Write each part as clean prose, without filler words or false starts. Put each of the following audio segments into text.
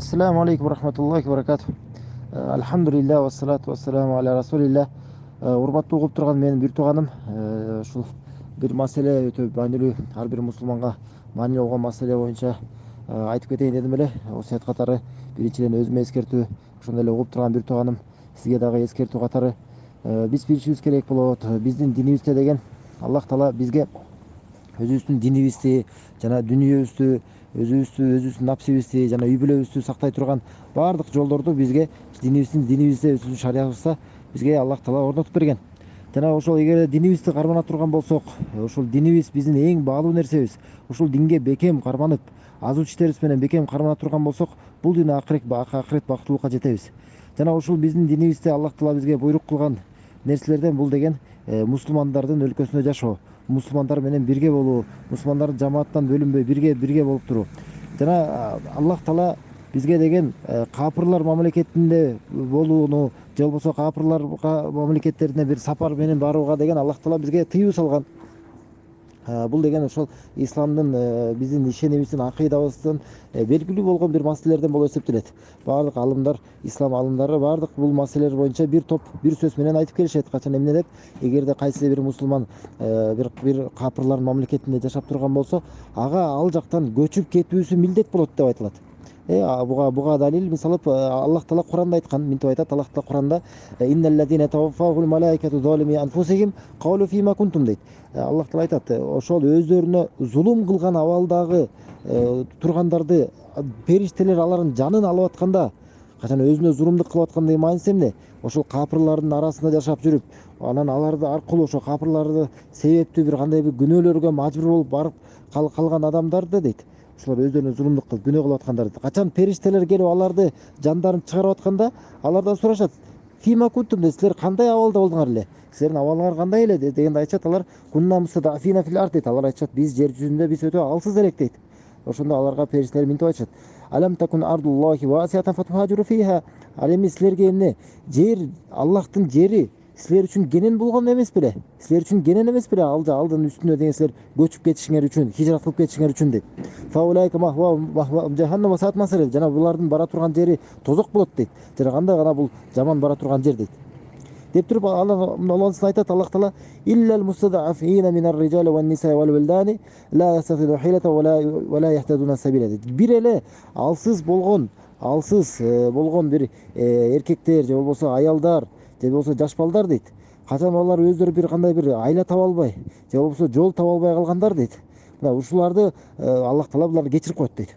Assalamu alaikum rahmatullohi va barakatuh. Alhamdulillah ва салату вассаламу аля расулилlah. Урматтуу угуп турган менин бир тууганым, ушул бир маселе өтө маанилүү, ар бир мусулманга маанилүү болгон маселе боюнча айтып кетейин дедим эле. Осуят катары биринчиден өзүмө эскертүү, ошондой эле угуп турган бир тууганым сизге дагы эскертүү катары биз билишибиз керек болот. Биздин динибизде деген Аллах Таала бизге өзүбүздүн динибизди жана дүнүйөбүздү, өзүбүздүн напсибизди жана үй бүлөбүздү сактай турган баардык жолдорду бизге динибизде өзүбүздүн шариятыбызда бизге Аллах Таала орнотуп берген. Жана ошол эгер динибизди кармана турган болсок, ушул динибиз биздин эң баалуу нерсебиз. Ушул динге бекем карманып, азуу иштерибиз менен бекем кармана турган болсок, бул дүйнө акырет бактылуулукка жетебиз. Жана ушул биздин динибизде Аллах Таала бизге буйрук кылган нерселерден бул деген мусулмандардын өлкөсүндө жашоо, мусулмандар менен бирге болуу, мусулмандардын жамааттан бөлүнбөй бирге болуп туруу. Жана Аллах Таала бизге деген капырлар мамлекетинде болууну же болбосо капырлар мамлекеттерине бир сапар менен барууга деген Аллах Таала бизге тыюу салган. Бул деген ошол исламдын биздин ишенимибиздин акыйдабыздын белгилүү болгон бир маселелерден болуп эсептелет. Баардык алымдар, ислам алымдары баардык бул маселелер боюнча бир топ бир сөз менен айтып келишет. Качан эмне деп, эгерде кайсы бир мусулман бир капырлардын мамлекетинде жашап турган болсо, ага ал жактан көчүп кетүүсү милдет болот деп айтылат. Буга далил мисалы Аллах Таала Куранда айткан, минтип айтат Аллах Таала Куранда: "Инналлазина таваффахул малаикату залими анфусихим калу фима кунтум" дейт. Аллах Таала айтат, ошол өздөрүнө зулум кылган абалдагы тургандарды периштелер алардын жанын алып атканда, качан өзүнө зулумдук кылып аткандай мааниси эмне? Ошол капырлардын арасында жашап жүрүп, анан аларды аркылуу ошо капырларды себептүү бир кандай бир күнөөлөргө мажбур болуп барып калган адамдарды дейт. Ошолор өздөрүнө зулумдук кылып, күнөө кылып аткандарды. Качан периштелер келип аларды жандарын чыгарып атканда, алардан сурашат: "Фима кунтум" дейт, "Силер кандай абалда болдуңар эле? Силердин абалыңар кандай эле?" дегенде айтышат алар: "Кунна мустадафина фил ард" дейт. Алар айтышат: "Биз жер жүзүндө биз өтө алсыз элек" дейт. Ошондо аларга периштелер минтип айтышат: "Алам такун ардуллахи васиатан фатухажиру фиха". Ал эми силерге эмне? Жер, Аллахтын жери силер үчүн кенен болгон эмес беле? Силер үчүн кенен эмес беле? Алдын үстүнө деген силер көчүп кетишиңер үчүн, хижрат кылып кетишиңер үчүн дейт. Фаулайка махва жаханнам саат масарел. Жана булардын бара турган жери тозок болот дейт. Жана кандай гана бул жаман бара турган жер дейт. Деп туруп Аллах айтат, Аллах Таала: "Иллал мустадафина минар риджали ван ниса вал вилдани ла ястатиду хилата ва ла яхтадуна сабила" дейт. Бир эле алсыз болгон бир эркектер же болбосо аялдар же болбосо жаш балдар дейт. Качан алар өздөрү бир кандай бир айла таба албай же болбосо жол таба албай калгандар дейт. Мына ушуларды Аллах Таала буларды кечирип коет дейт.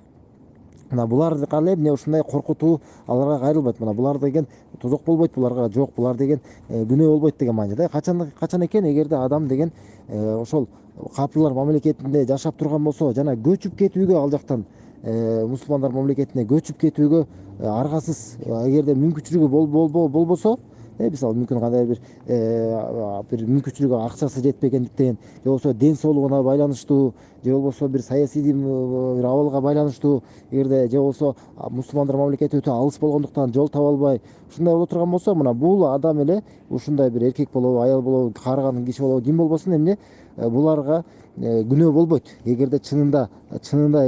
Мына булар кандай эмне ушундай коркутуу аларга кайрылбайт. Мына булар деген тозок болбойт, буларга жок, булар деген күнөө болбойт деген мааниде. Качан экен эгерде адам деген ошол капырлар мамлекетинде жашап турган болсо жана көчүп кетүүгө, ал жактан мусулмандар мамлекетине көчүп кетүүгө аргасыз, эгерде мүмкүнчүлүгү болбосо, мисалы мүмкүн кандай бир мүмкүнчүлүгү, акчасы жетпегендиктен же болбосо ден соолугуна байланыштуу же болбосо бир саясий бир абалга байланыштуу, эгерде же болбосо мусулмандар мамлекети өтө алыс болгондуктан жол таба албай ушундай боло турган болсо, мына бул адам эле ушундай бир эркек болобу, аял болобу, каарыган киши болобу, ким болбосун эмне, буларга күнөө болбойт. Эгерде чынында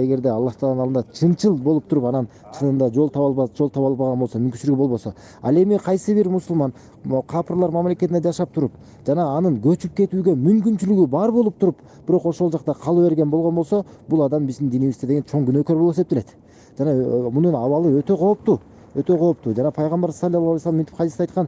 эгерде Аллах Тааланын алдында чынчыл болуп туруп, анан чынында жол таба албаган болсо, мүмкүнчүлүгү болбосо, ал эми кайсы бир мусулман капырлар мамлекетинде жашап туруп, жана анын көчүп кетүүгө мүмкүнчүлүгү бар болуп туруп, бирок ошол жакта кала берген болгон болсо, бул адам биздин динибизде деген чоң күнөөкөр болуп эсептелет. Жана мунун абалы өтө кооптуу. Жана пайгамбар саллаллаху алейхи вассалам минтип хадисте айткан: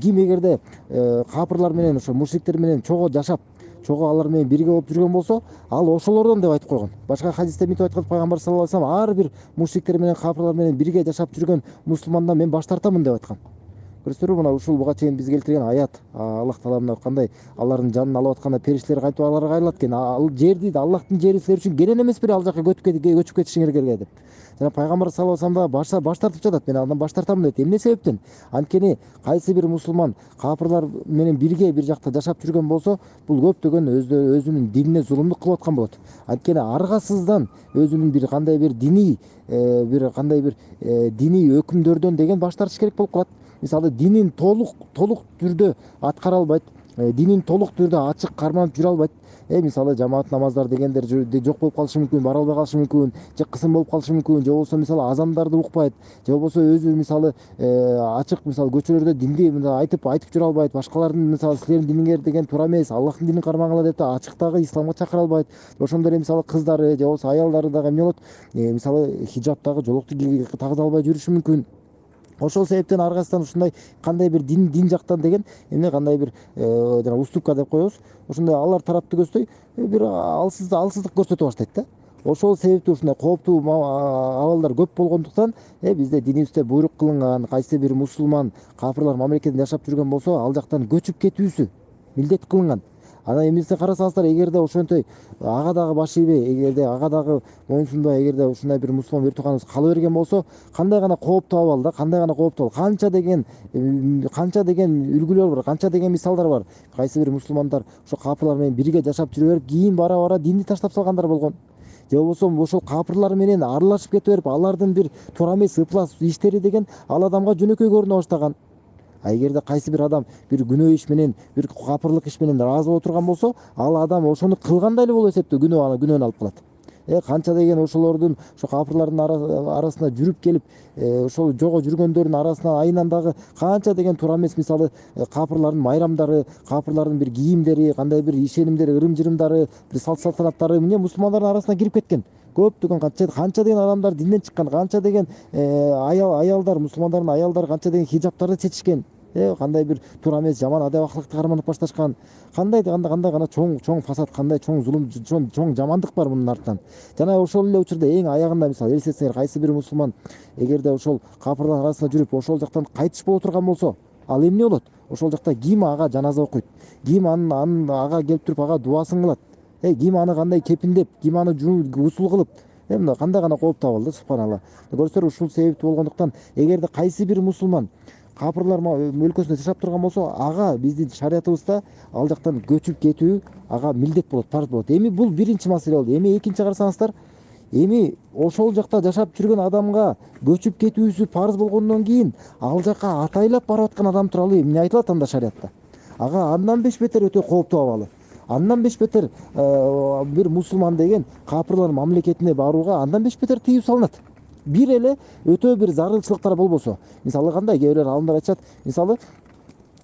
"Ким эгерде капырлар менен, ошо мушриктер менен чогуу жашап, чогуу алар менен бирге болуп жүргөн болсо, ал ошолордон" деп айтып койгон. Башка хадисте минтип айткан пайгамбар саллаллаху алейхи вассалам: "Ар бир мушриктер менен, капырлар менен бирге жашап жүргөн мусулмандан мен баш тартамын" деп айткан. Көрүсүздарбы, мына ушул буга чейин биз келтирген аят, Аллах Таала мына кандай алардын жанын алып атканда периштелер кантип аларга кайрылат экен. Ал жерди, Аллахтын жери силер үчүн кенен эмес беле ал жака көчүп кетишиңер керек деп. Жана пайгамбар саллаллаху алейхи вассалам да баш тартып жатат. "Мен андан баш тартамын" дейт. Эмне себептен? Анткени кайсы бир мусулман капырлар менен бирге бир жакта жашап жүргөн болсо, бул көптөгөн өзүнүн динине зулумдук кылып аткан болот. Анткени аргасыздан өзүнүн бир кандай бир диний өкүмдөрдөн деген баш тартыш керек болуп калат. Мисалы, динин толук түрдө аткара албайт, динин толук түрдө ачык карманып жүрө албайт. Мисалы жамаат намаздар дегендер жок болуп калышы мүмкүн, бара албай калышы мүмкүн, же кысым болуп калышы мүмкүн, же болбосо мисалы азандарды укпайт, же болбосо өзү мисалы ачык мисалы көчөлөрдө динди айтып жүрө албайт, башкалардын мисалы силердин диниңер деген туура эмес, Аллахтын динин кармаңыла деп ачыктагы исламга чакыра албайт. Ошондой эле мисалы кыздары же болбосо аялдары дагы эмне болот, мисалы хиджабтагы жолокту тагыза албай жүрүшү мүмкүн. Ошол себептен аргасынан ушундай кандай бир дин жактан деген эмне кандай бир жана уступка деп коебуз, ошондой алар тараптуу көздөй бир алсыздык көрсөтө баштайт да. Ошол себептүү ушундай кооптуу абалдар көп болгондуктан бизде динибизде буйрук кылынган кайсы бир мусулман капырлар мамлекетинде жашап жүргөн болсо ал жактан көчүп кетүүсү милдет кылынган. Анан эмнесине карасаңыздар, эгерде ошентип ага дагы баш ийбей, эгерде ага дагы моюнсунбай, эгерде ушундай бир мусулман бир тууганыбыз кала берген болсо, кандай гана кооптуу абал да, кандай гана кооптуу абал. Канча деген үлгүлөр бар, канча деген мисалдар бар. Кайсы бир мусулмандар ошо капырлар менен бирге жашап жүрө берип, кийин бара динди таштап салгандар болгон. Же болбосо ошол капырлар менен аралашып кете берип, алардын бир туура эмес ыплас иштери деген ал адамга жөнөкөй көрүнө баштаган. Эгерде кайсы бир адам бир күнөө иш менен, бир капырлык иш менен ыраазы боло турган болсо, ал адам ошону кылгандай эле болуп эсептөө күнөөнү алып калат. Канча деген ошолордун ошо капырлардын арасына жүрүп келип, ошол жого жүргөндөрдүн арасынан айынан дагы канча деген туура эмес мисалы капырлардын майрамдары, капырлардын бир кийимдери, кандай бир ишенимдери, ырым-жырымдары, бир салт салтанаттары эмне мусулмандардын арасына кирип кеткен. Көптөгөн канча деген адамдар динден чыккан, канча деген аялдар, мусулмандардын аялдары канча деген хиджабтарды чечишкен. Кандай бир туура эмес жаман адеп акылыкты карманып башташкан. Кандай гана чоң фасад, кандай чоң зулум, чоң жамандык бар мунун артынан. Жана ошол эле учурда эң аягында мисалы элестетсеңер, кайсы бир мусулман эгерде ошол капырлар арасында жүрүп, ошол жактан кайтыш боло турган болсо, ал эмне болот? Ошол жакта ким ага жаназа окуйт? Ким анын ага келип туруп ага дубасын кылат? Ким аны кандай кепиндеп, ким аны гусул кылып? Мына кандай гана кооптуу абал да, субханалла. Көрсөңөр, ушул себептүү болгондуктан эгерде кайсы бир мусулман капырлар өлкөсүндө жашап турган болсо, ага биздин шариятыбызда ал жактан көчүп кетүү ага милдет болот, парз болот. Эми бул биринчи маселе болду. Эми экинчи карасаңыздар, эми ошол жакта жашап жүргөн адамга көчүп кетүүсү парз болгондон кийин ал жака атайлап барып аткан адам тууралуу эмне айтылат анда шариятта? Ага андан беш бетер өтө кооптуу абалы. Андан беш бетер бир мусулман деген капырлар мамлекетине барууга андан беш бетер тыюу салынат. Бир эле өтө бир зарылчылыктар болбосо. Мисалы кандай, кээ бир алымдар айтышат, мисалы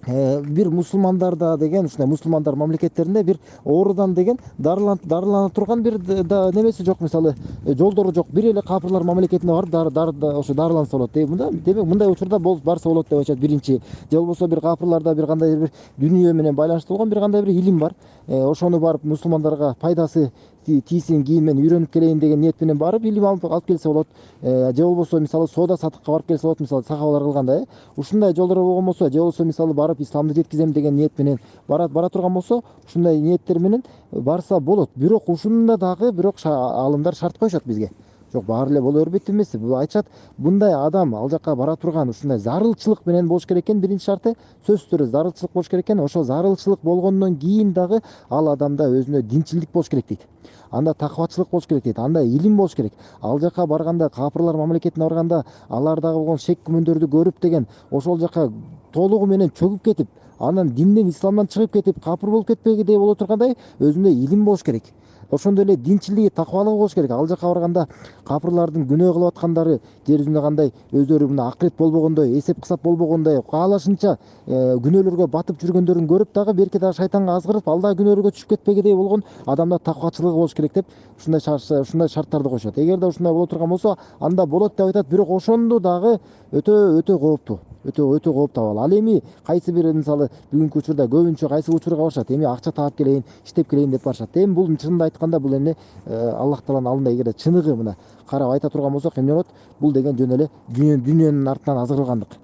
бир мусулмандарда деген ушундай мусулмандар мамлекеттеринде бир оорудан деген дарылана турган бир немеси жок, мисалы жолдору жок. Бир эле капырлар мамлекетине барып ошо дарыланса болот. Демек мындай учурда барса болот деп айтышат биринчи. Же болбосо бир капырларда бир кандай бир дүнүйө менен байланыштуу болгон бир кандай бир илим бар. Ошону барып мусулмандарга пайдасы тийсин, кийин мен үйрөнүп келейин деген ниет менен барып илим алып келсе болот. Же болбосо мисалы соода сатыкка барып келсе болот, мисалы сахабалар кылгандай. Ушундай жолдор болгон болсо, же болбосо мисалы барып исламды жеткизем деген ниет менен бара турган болсо, ушундай ниеттер менен барса болот. Бирок ушунда дагы алымдар шарт коюшат бизге. Жок, баары эле боло бербейт эмес. Бул айтышат, мындай адам ал жака бара турган ушундай зарылчылык менен болуш керек экен. Биринчи шарты сөзсүз түрдө зарылчылык болуш керек экен. Ошол зарылчылык болгондон кийин дагы ал адамда өзүнө динчилдик болуш керек дейт. Анда таквачылык болуш керек дейт. Анда илим болуш керек. Ал жака барганда, капырлар мамлекетине барганда, алардагы болгон шек күмөндөрдү көрүп деген ошол жака толугу менен чөгүп кетип, анан динден, исламдан чыгып кетип, капыр болуп кетпегидей боло тургандай өзүндө илим болуш керек. Ошондой эле динчилиги, таквалыгы болуш керек. Ал жака барганда капырлардын күнөө кылып аткандары жер жүзүндө кандай өздөрү мына акырет болбогондой, эсеп кысап болбогондой, каалашынча күнөөлөргө батып жүргөндөрүн көрүп дагы берки дагы шайтанга азгырып, ал дагы күнөөлөргө түшүп кетпегидей болгон адамда таквачылыгы болуш керек деп ушундай шарттарды коюшат. Эгерде ушундай боло турган болсо, анда болот деп айтат, бирок ошондо дагы өтө кооптуу. Өтө кооптуу абал. Ал эми кайсы бир мисалы бүгүнкү учурда көбүнчө кайсы учурга барышат? Эми акча таап келейин, иштеп келейин деп барышат. Эми бул чынында айтканда бул эмне Аллах Тааланын алдында эгерде чыныгы мына карап айта турган болсок, эмне болот? Бул деген жөн эле дүйнөнүн артынан азгырылгандык.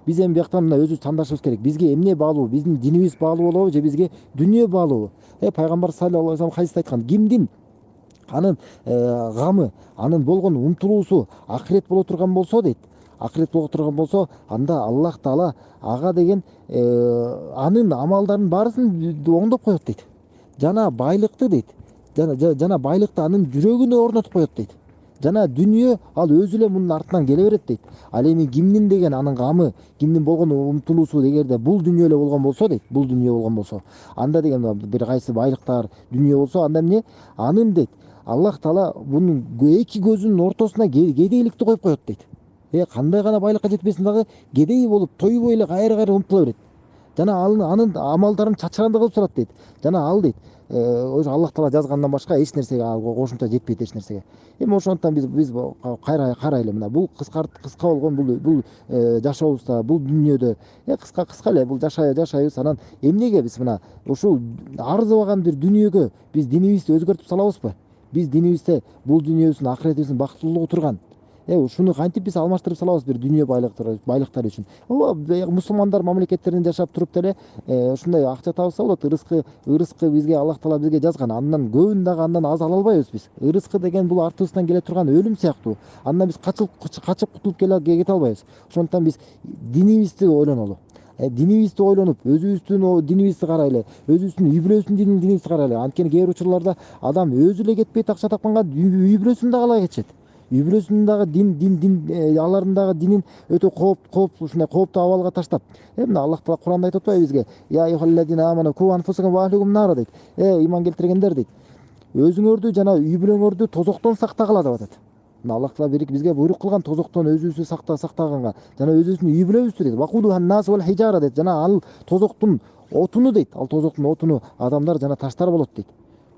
Биз эми бияктан мына өзүбүз тандашыбыз керек. Бизге эмне баалуу? Биздин динибиз баалуу болобу же бизге дүйнө баалуубу? Пайгамбар саллаллаху алейхи вассалам хадисте айткан, кимдин анын гамы, анын болгон умтулуусу акырет боло турган болсо дейт, акырет боло турган болсо, анда Аллах Таала ага деген анын амалдарынын баарысын оңдоп коет дейт. Жана байлыкты дейт. Жана байлыкты анын жүрөгүнө орнотуп коет дейт. жана дүнүйө ал өзү эле мунун артынан келе берет дейт. Ал эми кимдин деген анын камы, кимдин болгон умтулуусу эгерде бул дүнүйө эле болгон болсо дейт, бул дүнүйө болгон болсо, анда деген бир кайсы байлыктар дүнүйө болсо, анда эмне? Анын дейт, Аллах Таала бунун эки көзүнүн ортосуна кедейликти коюп коет дейт. Кандай гана байлыкка жетпесин дагы кедей болуп, тойбой эле кайра умтула берет. Жана анын амалдарын чачыранды кылып салат дейт. Жана ал дейт, өзү Аллах Таала жазгандан башка эч нерсеге кошумча жетпейт, эч нерсеге. Эми ошондуктан биз карайлы, мына бул кыска болгон бул жашообузда, бул дүнүйөдө кыска эле бул жашайбыз. Анан эмнеге биз мына ушул арзыбаган бир дүнүйөгө биз динибизди өзгөртүп салабызбы? Биз динибизде бул дүнүйөбүздүн акыретибиздин бактылуулугу турган. Ушуну кантип биз алмаштырып салабыз бир дүнүйө байлыктары үчүн? Мусулмандар мамлекеттеринде жашап туруп деле ушундай акча табылса болот. Ырыскы бизге Аллах Таала бизге жазган. Андан көбүн дагы андан аз ала албайбыз биз. Ырыскы деген бул артыбыздан келе турган өлүм сыяктуу. Андан биз качып кутулуп кете албайбыз. Ошондуктан биз динибизди ойлонолу. Динибизди ойлонуп, өзүбүздүн динибизди карайлы, өзүбүздүн үй бүлөбүздүн динибизди карайлы. Анткени кээ бир учурларда адам өзү эле кетпейт, акча тапканга үй бүлөсүн дагы ала кетишет. Үй бүлөсүнүн дагы алардын дагы динин өтө ушундай кооптуу абалга таштап, мына Аллах Таала Куранда айтып атпайбы бизге? Дейт. Ыйман келтиргендер дейт. Өзүңөрдү жана үй бүлөңөрдү тозоктон сактагыла деп атат. Мына Аллах Таала бизге буйрук кылган тозоктон өзүбүздү сактаганга, жана өзүбүздүн үй бүлөбүздү дейт. Жана ал тозоктун отуну дейт. Ал тозоктун отуну адамдар жана таштар болот дейт.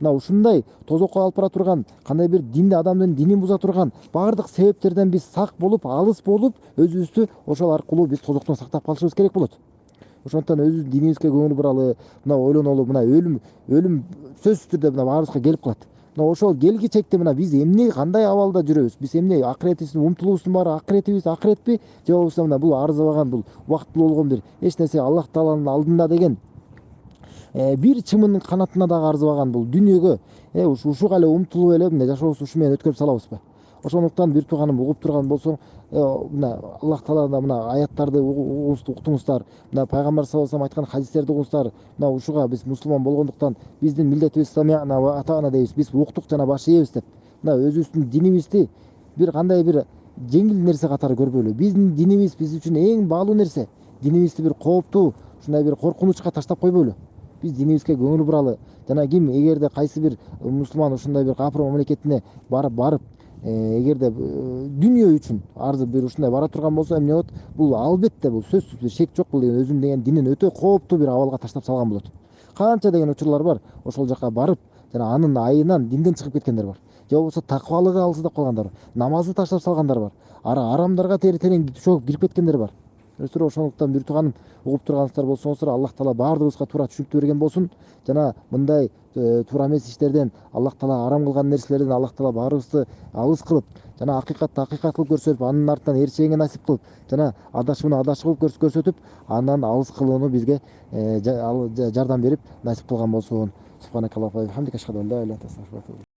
Мына ушундай тозокко алып бара турган, кандай бир динди адамдын динин буза турган баардык себептерден биз сак болуп, алыс болуп, өзүбүздү ошол аркылуу биз тозоктон сактап калышыбыз керек болот. Ошондуктан өзүбүздүн динибизге көңүл буралы, мына ойлонолу. Мына өлүм сөзсүз түрдө мына баарыбызга келип калат. Мына ошол келгичекте мына биз эмне, кандай абалда жүрөбүз? Биз эмне, акыретибиздин умтулуубуздун баары акыретпи? Же болбосо мына бул арзыбаган, бул убактылуу болгон бир эч нерсе Аллах Тааланын алдында деген бир чымындын канатына дагы арзыбаган бул дүнүйөгө ушуга эле умтулуп эле мына жашообузду ушу менен өткөрүп салабызбы? Ошондуктан бир тууганым, угуп турган болсоң, мына Аллах Таалада мына аяттарды уктуңуздар, мына пайгамбар саллаллаху алейхи айткан хадистерди угуңуздар. Мына ушуга биз мусулман болгондуктан биздин милдетибиз сами'на ва атана дейбиз. Биз уктук жана баш ийебиз деп. Мына өзүбүздүн динибизди бир кандай бир жеңил нерсе катары көрбөйлү. Биздин динибиз биз үчүн эң баалуу нерсе. Динибизди бир кооптуу, ушундай бир коркунучка таштап койбойлу. Биз динибизге көңүл буралы. Жана ким эгерде кайсы бир мусулман ушундай бир капыр мамлекетине барып эгерде дүнүйө үчүн арзы бир ушундай бара турган болсо, эмне болот? Бул албетте, бул сөзсүз бир шек жок, бул өзүнүн деген динин өтө кооптуу бир абалга таштап салган болот. Канча деген учурлар бар, ошол жака барып, жана анын айынан динден чыгып кеткендер бар. Же болбосо такыбалыгы алсыздап калгандар бар. Намазды таштап салгандар бар. Арамдарга терең чогуп кирип кеткендер бар. Ошондуктан бир тууганым, угуп турганыңыздар болсоңуздар, Аллах Таала баардыгыбызга туура түшүнүктүү берген болсун. Жана мындай туура эмес иштерден, Аллах Таала арам кылган нерселерден Аллах Таала баарыбызды алыс кылып, жана акыйкатты акыйкат кылып көрсөтүп, анын артынан эрчегенге насип кылып, жана адашууну адаш кылып көрсөтүп, андан алыс кылууну бизге жардам берип насип кылган болсун. Субханакаллахумма ва бихамдика, ашхаду ан ла иляха илля анта, астагфирука ва атубу илейк.